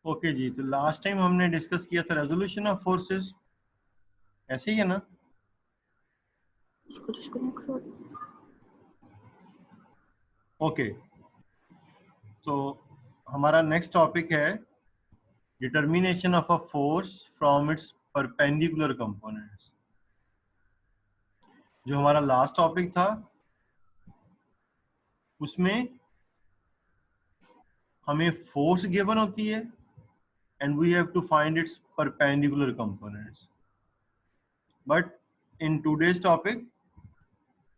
Okay जी, तो last time हमने discuss किया था रेजोल्यूशन ऑफ फोर्सेस, ऐसे ही है ना? ओके, तो हमारा नेक्स्ट टॉपिक है determination of a force from its perpendicular components. जो हमारा लास्ट टॉपिक था उसमें हमें फोर्स गिवन होती है and we have to find its perpendicular components. But in today's topic,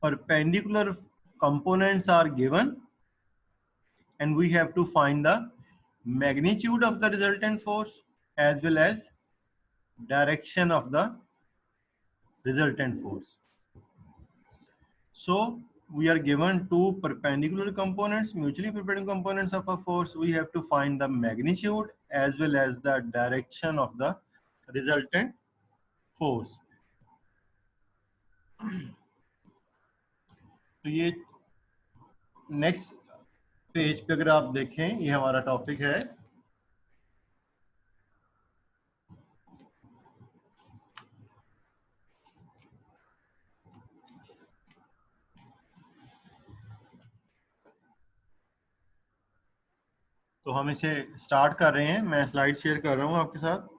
perpendicular components are given and we have to find the magnitude of the resultant force as well as direction of the resultant force. So we are given two perpendicular components, mutually perpendicular components of a force. We have to find the magnitude as well as the direction of the resultant force. तो ये next page पे अगर आप देखें, ये हमारा topic है तो हम इसे स्टार्ट कर रहे हैं। मैं स्लाइड शेयर कर रहा हूं आपके साथ।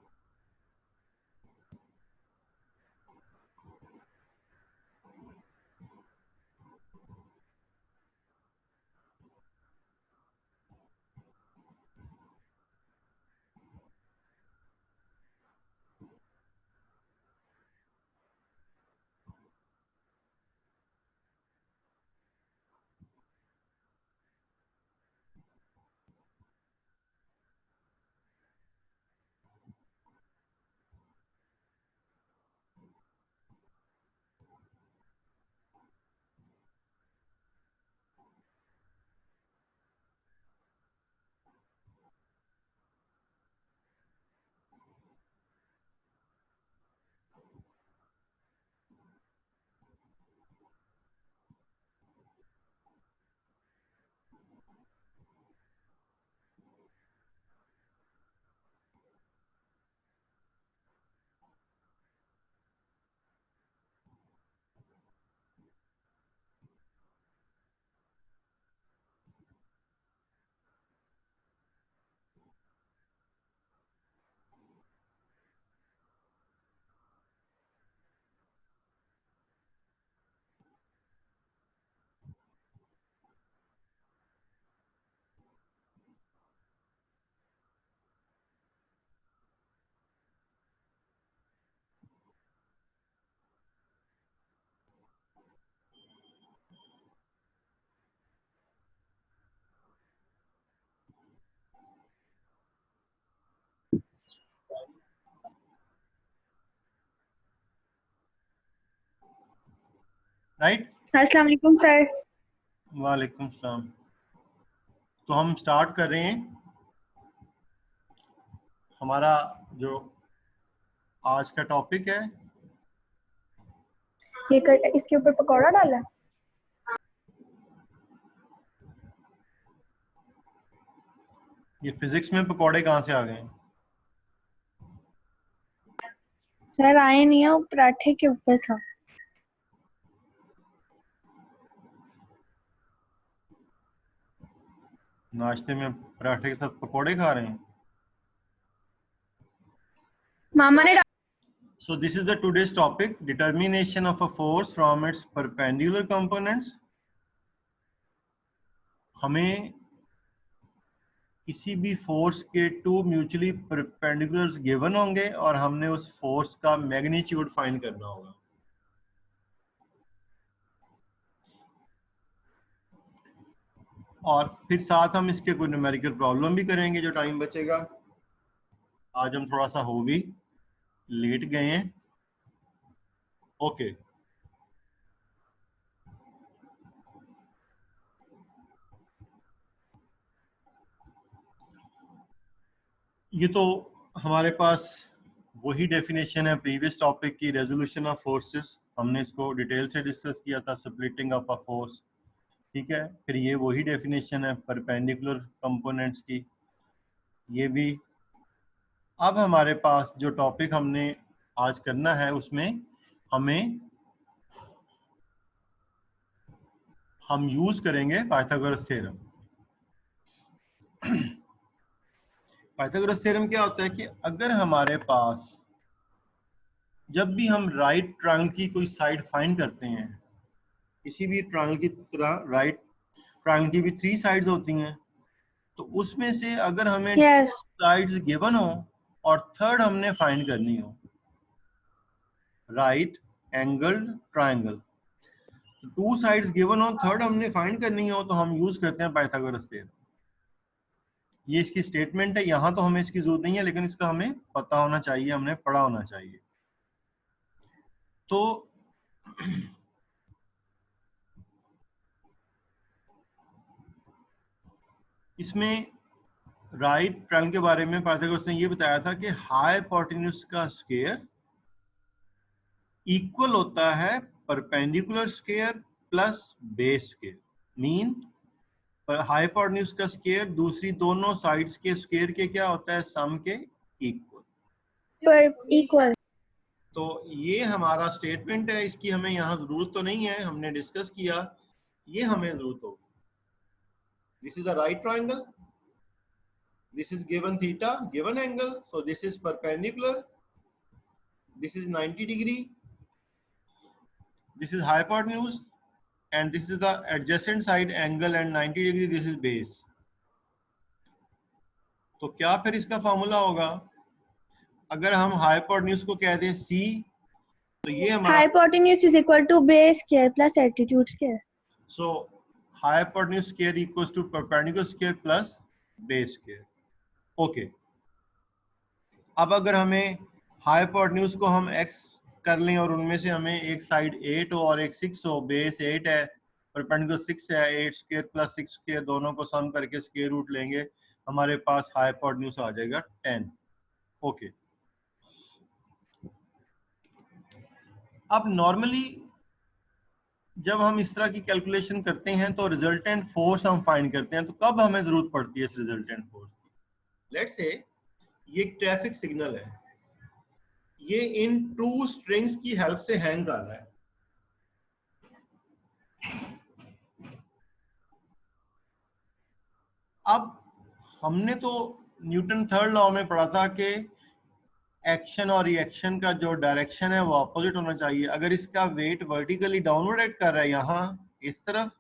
राइट? अस्सलाम वालेकुम सर। वालेकुम सलाम। तो हम स्टार्ट कर रहे हैं। हमारा जो आज का टॉपिक है इसके ऊपर पकौड़ा डाला। ये फिजिक्स में पकोड़े कहाँ से आ गए? सर आए नहीं है, वो पराठे के ऊपर था। नाश्ते में पराठे के साथ पकोड़े खा रहे हैं? मामा ने So this is the today's topic, determination of a force from its perpendicular components. हमें किसी भी फोर्स के टू म्यूचुअली परपेंडिकुलर्स गिवन होंगे और हमने उस फोर्स का मैग्नीट्यूड फाइंड करना होगा। और फिर साथ हम इसके कोई न्यूमेरिकल प्रॉब्लम भी करेंगे जो टाइम बचेगा। आज हम थोड़ा सा हो भी लेट गए हैं। ओके, ये तो हमारे पास वही डेफिनेशन है प्रीवियस टॉपिक की, रेजोल्यूशन ऑफ फोर्सेस। हमने इसको डिटेल से डिस्कस किया था, स्प्लिटिंग ऑफ अ फोर्स। ठीक है, फिर ये वही डेफिनेशन है परपेंडिकुलर कंपोनेंट्स की, ये भी अब हमारे पास जो टॉपिक हमने आज करना है उसमें हम यूज करेंगे पाइथागोरस थ्योरम। पाइथागोरस थ्योरम क्या होता है कि अगर हमारे पास जब भी हम राइट ट्रायंगल की कोई साइड फाइंड करते हैं, किसी भी ट्रायंगल की तरह राइट ट्रायंगल की भी 3 साइड्स होती हैं, तो उसमें से अगर हमें यस साइड्स गिवन हो और थर्ड हमने फाइंड करनी हो, right angled triangle, two sides given हो, थर्ड हमने फाइंड करनी हो, तो हम यूज करते हैं पाइथागोरस थ्योरम। ये इसकी स्टेटमेंट है, यहां तो हमें इसकी जरूरत नहीं है, लेकिन इसका हमें पता होना चाहिए, हमने पढ़ा होना चाहिए। तो इसमें राइट ट्रायंगल के बारे में पाइथागोरस ने ये बताया था कि हाइपोटेन्यूज का स्क्वायर इक्वल होता है perpendicular square plus base square. Mean hypotenuse का स्क्वायर दूसरी दोनों साइड्स के स्क्वायर के क्या होता है, सम के इक्वल। इक्वल। तो ये हमारा स्टेटमेंट है, इसकी हमें यहाँ जरूरत तो नहीं है, हमने डिस्कस किया, ये हमें जरूरत होगी। This is a right triangle, this is given theta, given angle, so this is perpendicular, this is 90 degree, this is hypotenuse, and this is the adjacent side angle and 90 degree, this is base. तो क्या फिर इसका formula होगा, अगर हम hypotenuse को कह दें c, तो ये हमारा hypotenuse is equal to base square plus altitude square. So hypotenuse square equals to perpendicular square plus base square. Okay, अब अगर हमें हाइपोटेन्यूज को हम x कर लें और उनमें से हमें एक साइड 8 हो और एक 6 हो, बेस 8 है, परपेंडिकुलर 6 है, 8 स्क्वायर प्लस 6 स्क्वायर दोनों को सम करके स्क्वायर रूट लेंगे, हमारे पास हाइपोटेन्यूज आ जाएगा 10। ओके, अब नॉर्मली जब हम इस तरह की कैलकुलेशन करते हैं तो रिजल्टेंट फोर्स हम फाइंड करते हैं, तो कब हमें जरूरत पड़ती है इस रिजल्टेंट फोर्स की। लेट्स से ये एक ट्रैफिक सिग्नल है, ये इन 2 स्ट्रिंग्स की हेल्प से हैंग कर रहा है। अब हमने तो न्यूटन थर्ड लॉ में पढ़ा था कि एक्शन और रिएक्शन का जो डायरेक्शन है वो अपोजिट होना चाहिए। अगर इसका वेट वर्टिकली डाउनवर्ड एक्ट कर रहा है यहाँ इस तरफ,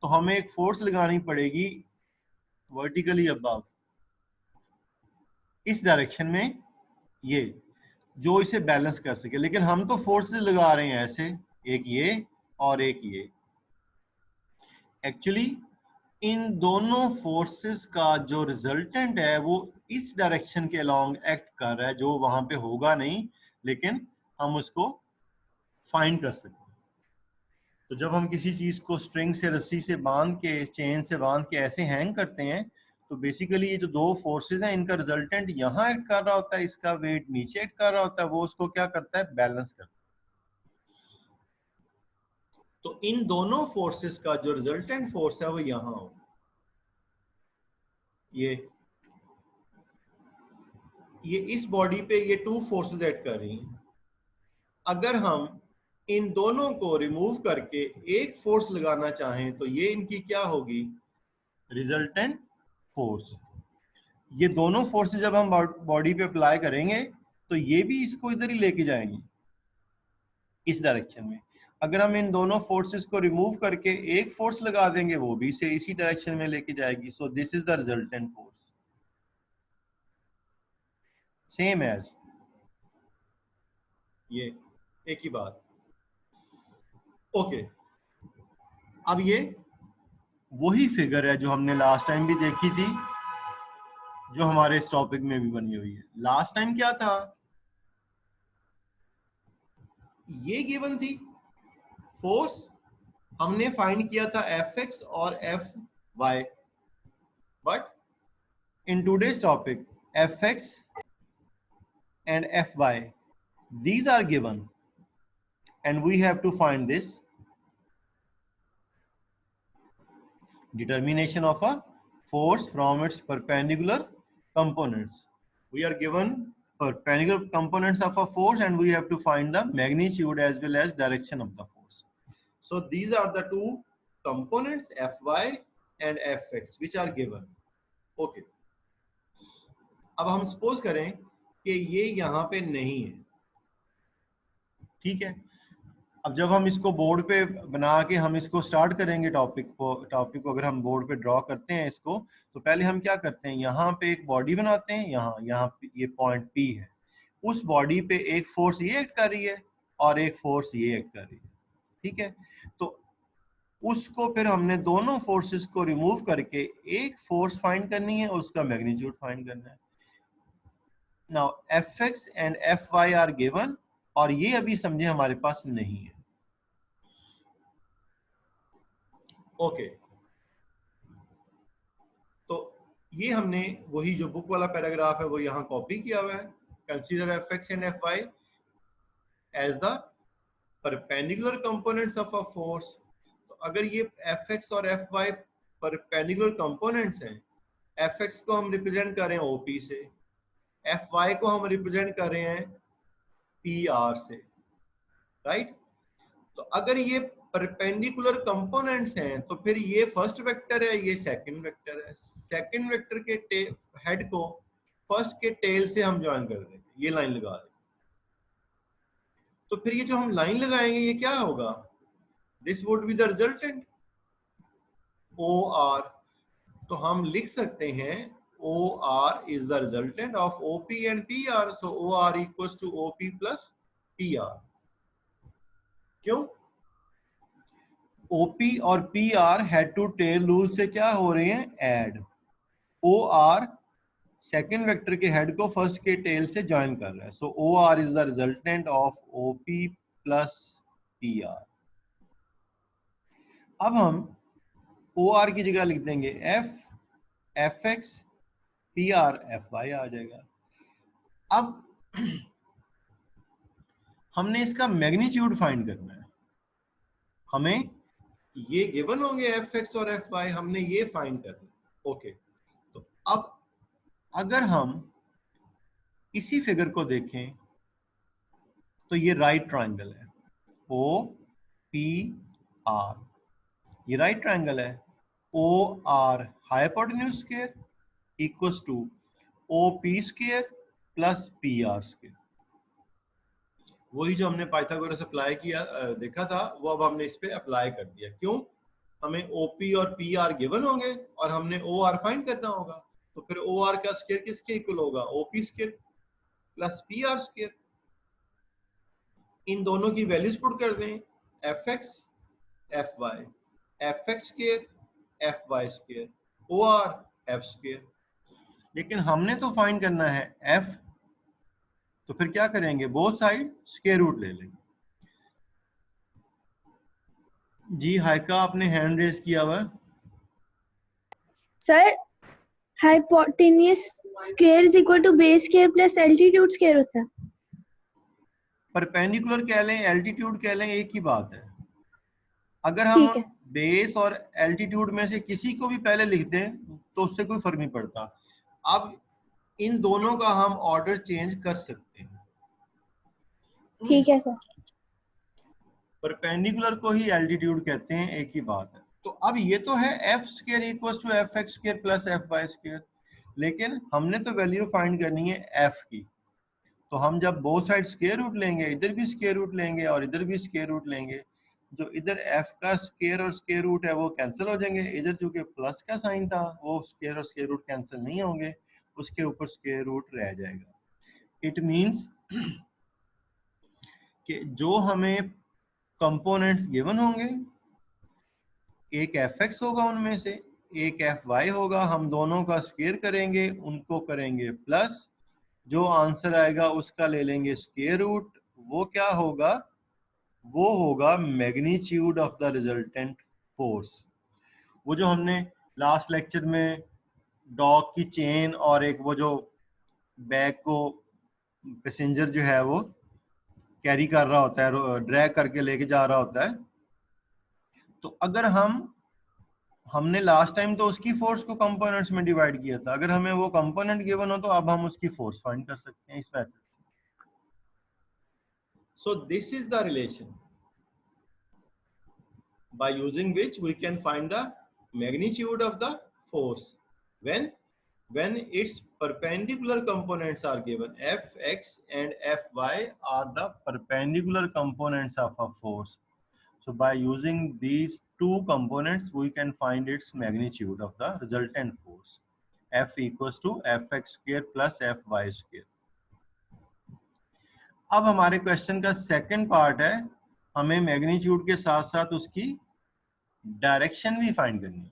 तो हमें एक फोर्स लगानी पड़ेगी वर्टिकली अबव इस डायरेक्शन में, ये जो इसे बैलेंस कर सके। लेकिन हम तो फोर्सेस लगा रहे हैं ऐसे, एक ये और एक ये। एक्चुअली इन दोनों फोर्सेस का जो रिजल्टेंट है वो इस डायरेक्शन के अलोंग एक्ट कर रहा है, जो वहां पे होगा नहीं, लेकिन हम उसको फाइंड कर सकते हैं। तो जब हम किसी चीज को स्ट्रिंग से, रस्सी से बांध के, चेन से बांध के ऐसे हैंग करते हैं, तो बेसिकली ये जो 2 फोर्सेस हैं इनका रिजल्टेंट यहाँ एक्ट कर रहा होता है, इसका वेट नीचे एक्ट कर रहा होता है, वो उसको क्या करता है, बैलेंस करता है। तो इन दोनों फोर्सेस का जो रिजल्टेंट फोर्स है वो यहाँ होगा, ये इस बॉडी पे ये 2 फोर्सेस एक्ट कर रही हैं। अगर हम इन दोनों को रिमूव करके एक फोर्स लगाना चाहें तो ये इनकी क्या होगी, रिजल्टेंट फोर्स। ये दोनों फोर्सेस जब हम बॉडी पे अप्लाई करेंगे तो ये भी इसको इधर ही लेके जाएंगी, इस डायरेक्शन में। अगर हम इन दोनों फोर्सेस को रिमूव करके एक फोर्स लगा देंगे, वो भी इसे इसी डायरेक्शन में लेके जाएगी। So this is the resultant force, same as ये, एक ही बात। ओके, अब ये वही फिगर है जो हमने लास्ट टाइम भी देखी थी, जो हमारे इस टॉपिक में भी बनी हुई है। लास्ट टाइम क्या था, ये गिवन थी फोर्स, हमने फाइंड किया था Fx और Fy, but in today's topic Fx and Fy, these are given and we have to find this determination of a force from its perpendicular components. We are given perpendicular components of a force and we have to find the magnitude as well as direction of the force. So these are the two components Fy and Fx which are given. Okay. अब हम suppose करें कि ये यहाँ पे नहीं है, ठीक है। अब जब हम इसको बोर्ड पे बना के हम इसको स्टार्ट करेंगे टॉपिक को अगर हम बोर्ड पे ड्रॉ करते हैं इसको, तो पहले हम क्या करते हैं, यहाँ पे एक बॉडी बनाते हैं, यहाँ पे ये पॉइंट P है, उस बॉडी पे एक फोर्स ये एक्ट कर रही है और एक फोर्स ये एक्ट कर रही है, ठीक है। तो उसको फिर हमने दोनों फोर्सेस को रिमूव करके एक फोर्स फाइंड करनी है और उसका मैग्नीट्यूड फाइंड करना है। Now Fx and Fy are given और ये अभी समझे हमारे पास नहीं है। ओके तो ये हमने वही जो बुक वाला पैराग्राफ है वो यहाँ कॉपी किया हुआ है। Consider Fx and Fy as the perpendicular components of a force. तो अगर ये Fx और Fy परपेंडिकुलर कंपोनेंट्स हैं, Fx को हम रिप्रेजेंट कर रहे हैं OP से, Fy को हम रिप्रेजेंट कर रहे हैं PR से, राइट। तो अगर ये परपेंडिकुलर कंपोनेंट्स हैं तो फिर ये फर्स्ट वेक्टर है, ये सेकंड वेक्टर है। सेकंड वेक्टर के हेड को फर्स्ट के टेल से हम ज्वाइन कर देंगे, ये लाइन लगा देंगे। तो फिर ये जो हम लाइन लगाएंगे ये क्या होगा, this would be the resultant OR। तो हम लिख सकते हैं OR is the resultant of OP and PR, so OR equals to OP plus PR। क्यों? OP और PR head to tail rule से क्या हो रहे हैं, ऐड। OR सेकेंड वेक्टर के हेड को फर्स्ट के टेल से ज्वाइन कर रहा है, so OR is the resultant of OP plus PR। अब हम OR की जगह लिख देंगे Fx PR Fy आ जाएगा। अब हमने इसका मैग्नीट्यूड फाइंड करना है, हमें ये गिवन होंगे Fx और Fy, हमने ये फाइंड करना है। ओके तो अब अगर हम इसी फिगर को देखें तो ये राइट ट्रायंगल है OPR, ये राइट ट्रायंगल है। OR hypotenuse square equals to OP square plus PR square. वही जो हमने पाइथागोरस अप्लाई किया देखा था वो अब हमने इस पे अप्लाई कर दिया। क्यों? हमें OP और PR गिवन होंगे और हमने OR फाइंड करना होगा, तो फिर OR का स्क्वायर किसके इक्वल होगा, OP square plus PR square. इन दोनों की वैल्यूज पुट कर दें, Fx Fy, Fx square Fy square, OR F square. लेकिन हमने तो फाइंड करना है F, तो फिर क्या करेंगे, बोथ साइड स्क्वायर रूट ले लेंगे। जी हाइका आपने हैंड रेज किया हुआ। Sir hypotenuse square is equal to base square plus altitude square होता है। परपेंडिकुलर कह लें एल्टीट्यूड कह लें एक ही बात है। अगर हम बेस और एल्टीट्यूड में से किसी को भी पहले लिख दें तो उससे कोई फर्क नहीं पड़ता। अब इन दोनों का हम ऑर्डर चेंज कर सकते हैं। ठीक है सर। परपेंडिकुलर को ही एल्टीट्यूड कहते हैं, एक ही बात है। तो अब ये तो है F square equals to Fx square plus Fy square, लेकिन हमने तो वैल्यू फाइंड करनी है F की। तो हम जब बोथ साइड स्क्वायर रूट लेंगे, इधर भी स्क्वायर रूट लेंगे और इधर भी स्क्वायर रूट लेंगे, जो इधर F का स्क्वायर और स्क्वायर रूट है वो कैंसिल हो जाएंगे। इधर चूंकि प्लस का साइन था वो स्क्वायर और स्क्वायर रूट कैंसिल नहीं होंगे, उसके ऊपर स्क्वायर रूट रह जाएगा। इट मींस कि जो हमें कंपोनेंट्स गिवन होंगे, एक Fx होगा उनमें से, एक Fy होगा, हम दोनों का स्क्वायर करेंगे, उनको करेंगे प्लस, जो आंसर आएगा उसका ले लेंगे स्क्वायर रूट। वो क्या होगा, वो होगा magnitude of the resultant force. वो जो हमने लास्ट लेक्चर में डॉग की चेन और एक वो जो बैग को पैसेंजर जो है वो कैरी कर रहा होता है, ड्रैग करके लेके जा रहा होता है, तो अगर हम हमने लास्ट टाइम तो उसकी फोर्स को कंपोनेंट्स में डिवाइड किया था, अगर हमें वो कंपोनेंट गिवन हो तो अब हम उसकी फोर्स फाइंड कर सकते हैं इस मेथड से। सो this is the relation by using which we can find the magnitude of the force when its perpendicular components are given. Fx and Fy are the perpendicular components of a force. So by using these two components we can find its magnitude of the resultant force. F equals to Fx square plus Fy square. अब हमारे question का second part है, हमें magnitude के साथ साथ उसकी direction भी फाइंड करनी है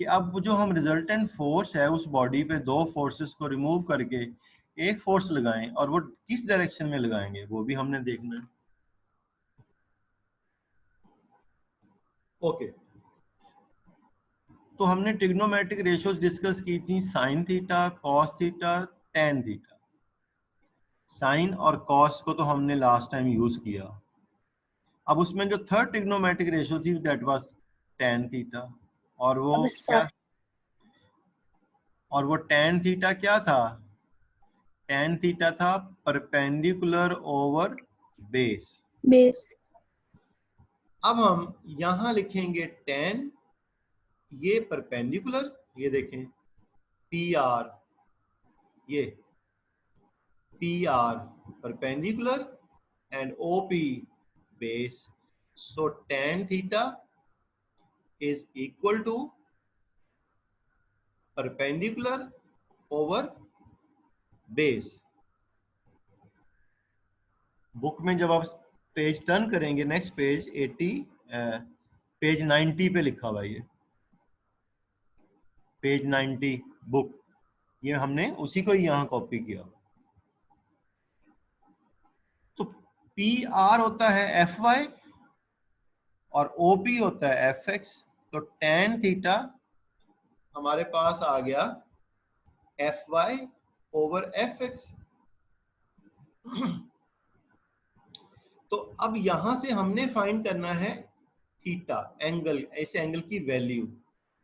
कि अब जो हम रिजल्टेंट फोर्स है उस बॉडी पे दो फोर्सेस को रिमूव करके एक फोर्स लगाएं और वो किस डायरेक्शन में लगाएंगे वो भी हमने देखना है। ओके, तो हमने ट्रिग्नोमेट्रिक रेशियोज डिस्कस की थी, sine theta, cos theta, tan theta. Sine और कॉस को तो हमने लास्ट टाइम यूज किया। अब उसमें जो थर्ड ट्रिग्नोमेट्रिक रेशियो थी दैट वाज टेन थीटा, और वो क्या, और वो टेन थीटा क्या था, टेन थीटा था परपेंडिकुलर ओवर बेस। अब हम यहां लिखेंगे टेन, ये परपेंडिकुलर, ये देखें पी आर, ये P R perpendicular and O P base. So tan theta is equal to perpendicular over base. Book में जब आप पेज टर्न करेंगे, नेक्स्ट पेज 80, पेज 90 पे लिखा हुआ है, ये पेज 90 बुक, ये हमने उसी को यहां कॉपी किया। तो पी आर होता है एफ वाई और ओ पी होता है एफ एक्स। तो टेन थीटा हमारे पास आ गया F Y over F X. तो अब यहां से हमने फाइंड करना है थीटा एंगल, इस एंगल की वैल्यू।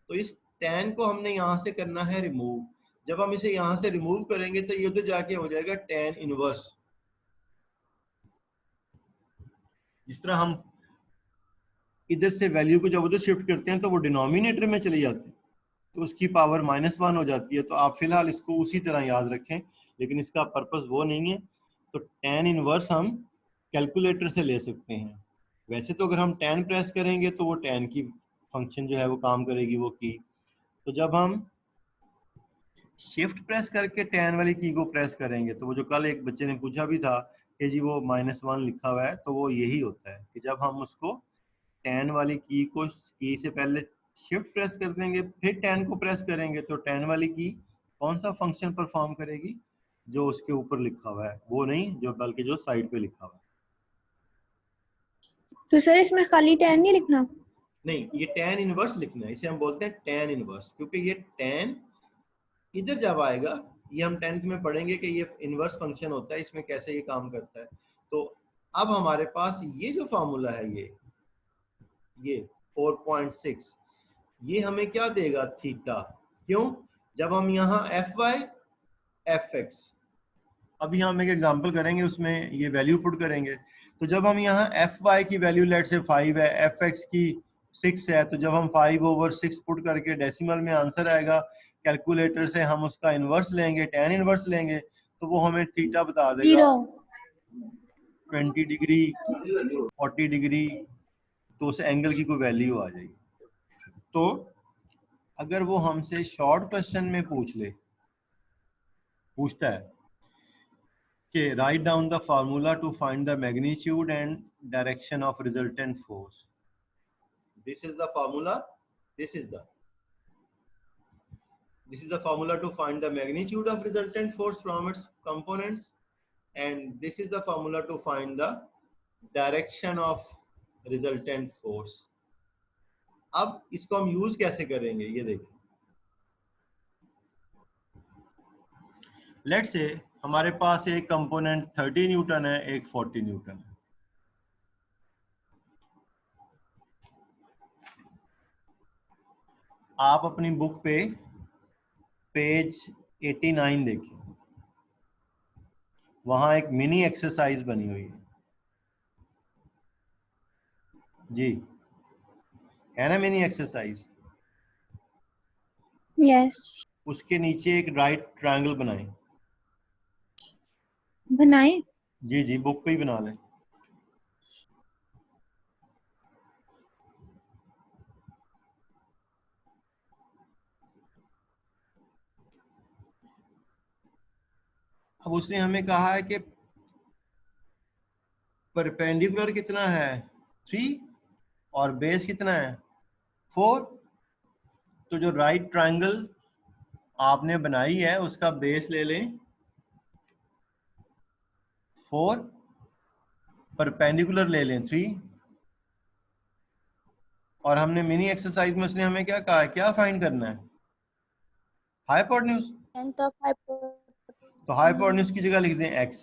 तो इस टेन को हमने यहां से करना है रिमूव। जब हम इसे यहां से रिमूव करेंगे तो ये उधर जाके हो जाएगा टेन इनवर्स। जिस तरह हम इधर से वैल्यू को जब उधर शिफ्ट करते हैं तो वो डिनोमिनेटर में चली जाती है, तो उसकी पावर -1 हो जाती है। तो आप फिलहाल इसको उसी तरह याद रखें, लेकिन इसका पर्पस वो नहीं है। तो टेन इनवर्स हम कैलकुलेटर से ले सकते हैं। वैसे तो अगर हम टेन प्रेस करेंगे तो वो टेन की फंक्शन जो है वो काम करेगी, वो की। तो जब हम शिफ्ट प्रेस करके टेन वाली की को प्रेस करेंगे तो वो जो कल एक बच्चे ने पूछा भी था कि जी वो -1 लिखा हुआ है, तो वो यही होता है कि जब हम उसको टेन वाली की से पहले शिफ्ट प्रेस कर देंगे, फिर टेन को प्रेस करेंगे, तो टेन वाली की कौन सा फंक्शन परफॉर्म करेगी, जो उसके ऊपर लिखा हुआ है वो नहीं, जो बल्कि जो साइड पे लिखा हुआ है। तो सर इसमें खाली टेन नहीं लिखना? नहीं, ये टेन इनवर्स लिखना है, इसे हम बोलते हैं टेन इनवर्स, क्योंकि ये टेन इधर जब आएगा, ये हम 10th में पढ़ेंगे कि ये इनवर्स फंक्शन होता है, इसमें कैसे ये काम करता है। तो अब हमारे पास ये जो फार्मूला है, ये 4.6, ये हमें क्या देगा, थीटा। क्यों? जब हम यहाँ एफ वाई एफ एक्स, अभी हम एक एग्जांपल करेंगे उसमें ये वैल्यू पुट करेंगे। तो जब हम यहाँ एफ वाई की वैल्यू लेट से 5 है, एफ एक्स की 6 है, तो जब हम 5/6 पुट करके डेसिमल में आंसर आएगा, कैलकुलेटर से हम उसका इनवर्स लेंगे, टेन इनवर्स लेंगे, तो वो हमें थीटा बता देगा 20 डिग्री 40 डिग्री, तो उस एंगल की कोई वैल्यू आ जाएगी। तो अगर वो हमसे शॉर्ट क्वेश्चन में पूछता है कि write down the formula to find the magnitude and direction of resultant force, this is the formula, this is the formula to find the magnitude of resultant force from its components, and this is the formula to find the direction of resultant force. अब इसको हम use कैसे करेंगे, ये देखिए। Let's say हमारे पास एक component 30 Newton है, एक 40 न्यूटन है। आप अपनी बुक पे पेज 89 देखिए, वहां एक मिनी एक्सरसाइज बनी हुई है जी, है ना मिनी एक्सरसाइज। यस। उसके नीचे एक राइट ट्रायंगल बनाएं। बनाए। जी जी, बुक पे ही बना लें। अब उसने हमें कहा है कि परपेंडिकुलर कितना है 3 और बेस कितना है 4। तो जो राइट ट्रायंगल आपने बनाई है उसका बेस ले लें 4, परपेंडिकुलर ले लें 3, और हमने मिनी एक्सरसाइज में उसने हमें क्या कहा है, क्या फाइंड करना है, हाइपोटेन्यूज। लेंथ ऑफ तो हाइपोटेन्यूज की जगह लिख दें x।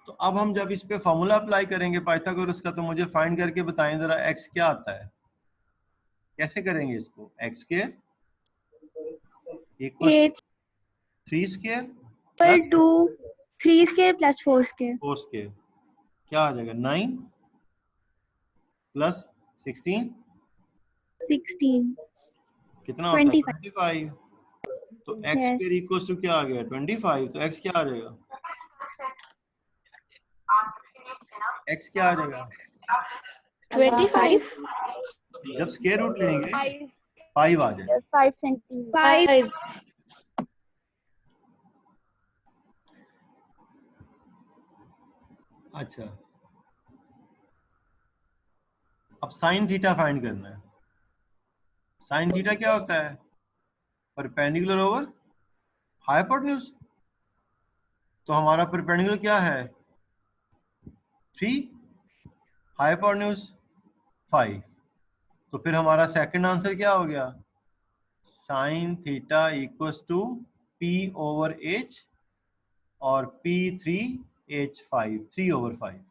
तो अब हम जब इस पे फॉर्मूला अप्लाई करेंगे पाइथागोरस का, तो मुझे फाइंड करके बताएं जरा x क्या आता है, कैसे करेंगे इसको। x square equal at 3 square equal plus to 3 square plus 4 square. 4 square, क्या आ जाएगा 9 प्लस 16 16 कितना होता है 25। 25। तो x yes. Square equal to क्या आ गया 25। तो x क्या आ जाएगा, x क्या आ जाएगा 25। जब स्क्वायर रूट लेंगे 5 आ जाएगा। 5 सेंटीमीटर। 5। अच्छा, अब साइन थीटा फाइंड करना है। साइन थीटा क्या होता है, परपेंडिकुलर ओवर हाइपोटेन्यूज। तो हमारा परपेंडिकुलर क्या है 3, हाइपोटेन्यूज 5। तो फिर हमारा सेकंड आंसर क्या हो गया, sine theta equals to P over H, और P3H5 3/5।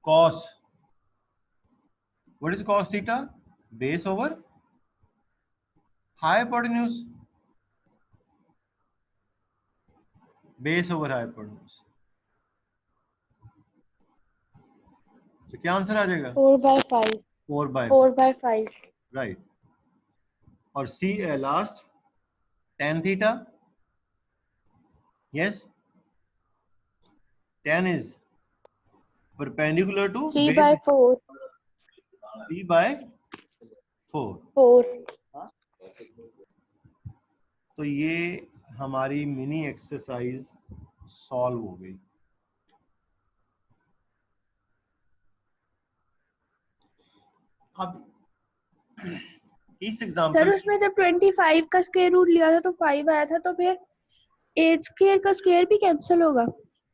cos, what is cos theta, base over hypotenuse, base over hypotenuse। तो क्या आंसर आ जाएगा 4/5। 4/5, 4/5। राइट। और सी last tan theta, yes, tan is perpendicular to base 3/4। 3/4। 4। तो ये हमारी मिनी एक्सरसाइज सॉल्व हो गई। अब इस सर एग्जांपल उसमें जब 25 का स्क्वायर रूट लिया था तो 5 आया था, तो फिर एच स्क्वायर का स्क्वायर भी कैंसिल होगा,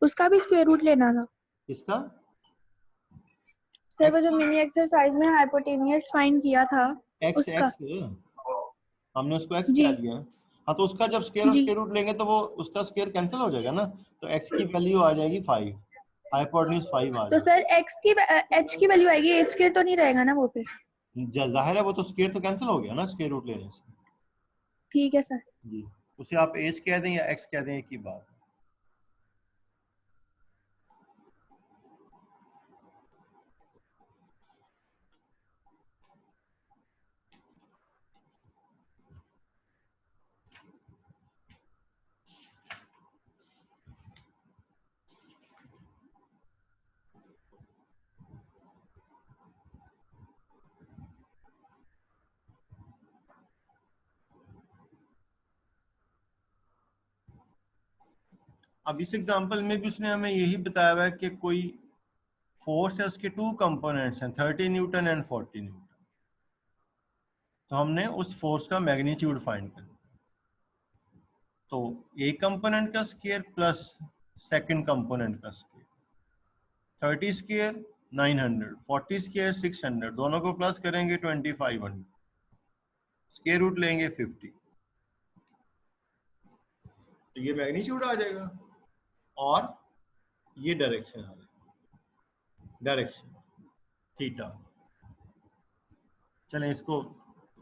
उसका भी स्क्वायर रूट लेना था। इसका सर x वो जो मिनी एक्सरसाइज में हाइपोटेनियस फाइंड किया था x उसका। हमने उसको x जी कह दिया। हाँ, तो उसका जब स्क्वायर और जी। स्क्वायर रूट लेंगे तो वो उसका स्क्वायर कैंसिल हो जाएगा ना, तो x की वैल्यू आ जाएगी 5, हाइपोटेन्यूज 5 आ तो जाएगी। सर एच की वैल्यू आएगी, एच स्क्वायर तो नहीं रहेगा ना वो फिर। जाहिर है वो तो स्क्वायर तो कैंसिल हो गया ना स्क्वायर रूट लेने से। ठीक है सर। जी, उसे आप एच कह दें या x कह दें, एक ही बात। अब इस एग्जांपल में भी उसने हमें यही बताया हुआ है कि कोई फोर्स है, उसके 2 कंपोनेंट्स हैं 30 न्यूटन एंड 40 न्यूटन। तो हमने उस फोर्स का मैग्नीट्यूड फाइंड करना। तो एक कंपोनेंट का स्क्वायर प्लस सेकंड कंपोनेंट का स्क्वायर, 30 स्क्वायर 900, 40 स्क्वायर 600, दोनों को प्लस करेंगे 2500, स्क्वायर रूट लेंगे 50। तो ये मैग्नीट्यूड आ जाएगा और ये डायरेक्शन आ जाएगा, डायरेक्शन थीटा। चलें इसको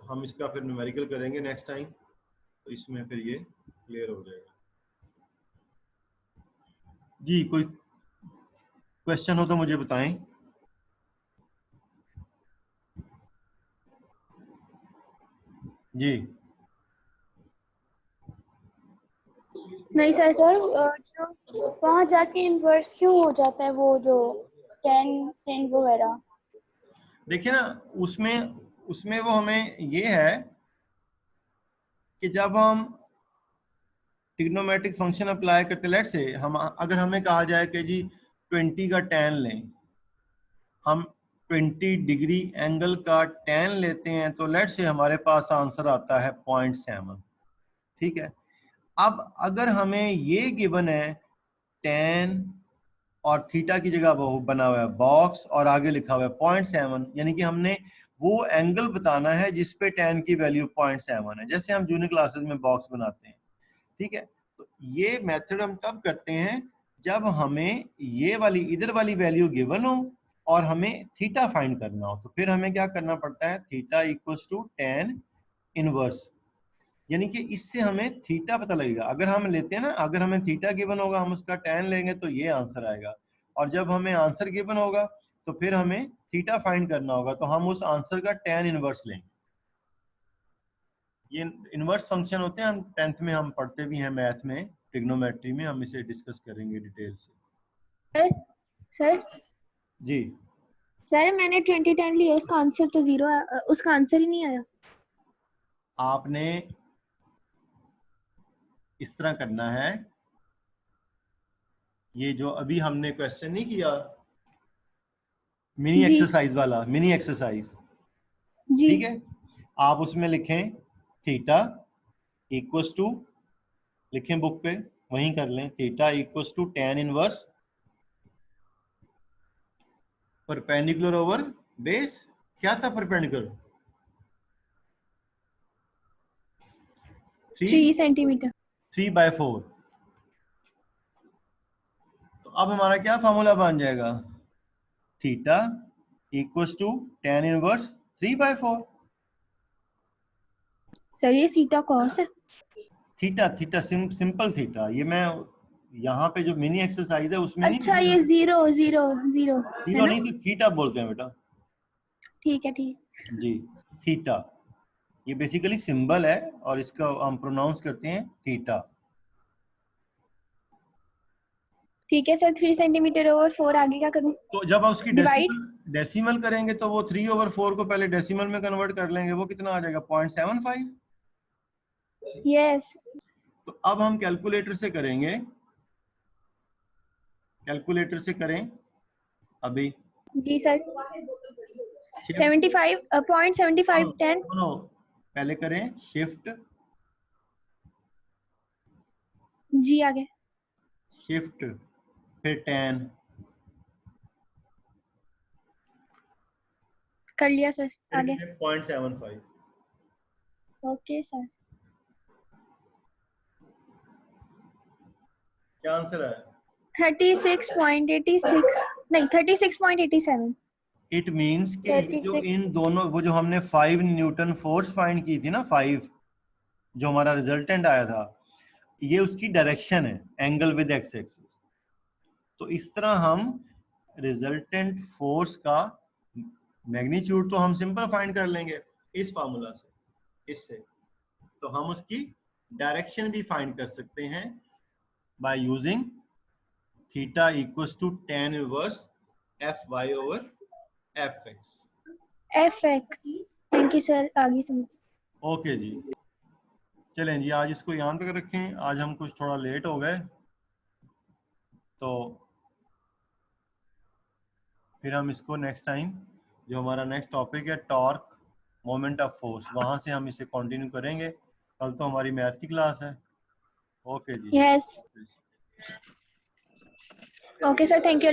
हम इसका फिर न्यूमेरिकल करेंगे नेक्स्ट टाइम, तो इसमें फिर ये क्लियर हो जाएगा। जी कोई क्वेश्चन हो तो मुझे बताएं। जी नहीं सर जो वहाँ जाके इन्वर्स क्यों हो जाता है वो जो टेन सेंट वगैरह? देखिए ना, उसमें उसमें वो हमें ये है कि जब हम ट्रिग्नोमेट्रिक फंक्शन अप्लाई करते, लेट से हम अगर हमें कहा जाए कि जी 20 का tan लें, हम 20 डिग्री एंगल का tan लेते हैं, तो लेट से हमारे पास आंसर आता है 0.7। ठीक है, अब अगर हमें ये गिवन है tan और थीटा की जगह वो बना हुआ है बॉक्स और आगे लिखा हुआ है 0.7, यानी कि हमने वो एंगल बताना है जिस पे tan की वैल्यू 0.7 है, जैसे हम जूनियर क्लासेस में बॉक्स बनाते हैं। ठीक है, तो ये मेथड हम तब करते हैं जब हमें ये वाली इधर वाली वैल्यू गिवन हो और हमें थीटा फाइंड करना हो, तो फिर हमें क्या करना पड़ता है, theta equals to tan inverse, यानी कि इससे हमें थीटा पता लगेगा। अगर हम लेते हैं ना, अगर हमें थीटा गिवन होगा हम उसका tan लेंगे तो ये आंसर आएगा, और जब हमें आंसर गिवन होगा तो फिर हमें थीटा फाइंड करना होगा, तो हम उस आंसर का tan इनवर्स लेंगे। ये इनवर्स फंक्शन होते हैं, हम 10th में हम पढ़ते भी हैं मैथ में, ट्रिग्नोमेट्री में हम इसे डिस्कस करेंगे डिटेल से। सर जी सर मैंने 2010 लिया, उसका आंसर तो 0 है, उसका आंसर ही नहीं आया। आपने इस तरह करना है, ये जो अभी हमने क्वेश्चन नहीं किया मिनी जी एक्सरसाइज वाला, मिनी एक्सरसाइज, जी ठीक है, आप उसमें लिखें थीटा इक्वल्स टू, लिखें बुक पे वहीं कर लें, theta equals to tan inverse perpendicular over base. क्या था परपेंडिकुलर? 3 सेंटीमीटर। 3/4। तो अब हमारा क्या फॉर्मूला बन जाएगा, theta equals to tan inverse 3/4। Sir ये सीटा कॉस है। थीटा थीटा सिंपल थीटा, ये मैं यहाँ पे जो मिनी एक्सरसाइज है उसमें नहीं अच्छा लिखा, ये 0 0 0 है जीरो ना? नहीं, सिर्फ थीटा बोलते हैं बेटा। ठीक है ठीक। जी थीटा, ये बेसिकली सिंबल है और इसका हम प्रोनाउंस करते हैं थीटा। ठीक है सर, 3 सेंटीमीटर ओवर 4 आगे क्या करूं? तो जब आप उसकी डिवाइड। डेसिमल करेंगे तो वो 3/4 को पहले डेसिमल में कन्वर्ट कर लेंगे, वो कितना आ जाएगा 0.75। यस। तो अब हम कैलकुलेटर से करेंगे, कैलकुलेटर से करें अभी जी सर। शिफ्ट 75 0.75 10। नो, पहले करें शिफ्ट, जी आगे। शिफ्ट फिर tan, कर लिया सर, फिर आगे। 0.75। Okay sir. क्या आंसर है? 36.86 नहीं 36.87। इट मींस कि ये जो 36। इन दोनों, वो जो हमने 5 न्यूटन फोर्स फाइंड की थी ना, 5 जो हमारा रिजल्टेंट आया था, ये उसकी डायरेक्शन है, एंगल विद एक्स एक्सिस। तो इस तरह हम रिजल्टेंट फोर्स का मैग्नीट्यूड तो हम सिंपल फाइंड कर लेंगे इस फार्मूला से, इससे तो हम उसकी डायरेक्शन भी फाइंड कर सकते हैं by using theta equals to tan inverse fy over fx। fx। Thank you sir, आगे समझ। ओके जी, चलें जी, आज इसको यहाँ तक रखें, आज हम कुछ थोड़ा लेट हो गए, तो फिर हम इसको नेक्स्ट टाइम, जो हमारा नेक्स्ट टॉपिक है टॉर्क मोमेंट ऑफ फोर्स, वहाँ से हम इसे कंटिन्यू करेंगे। कल तो हमारी मैथ की क्लास है। ओके जी, yes. Okay sir, thank you.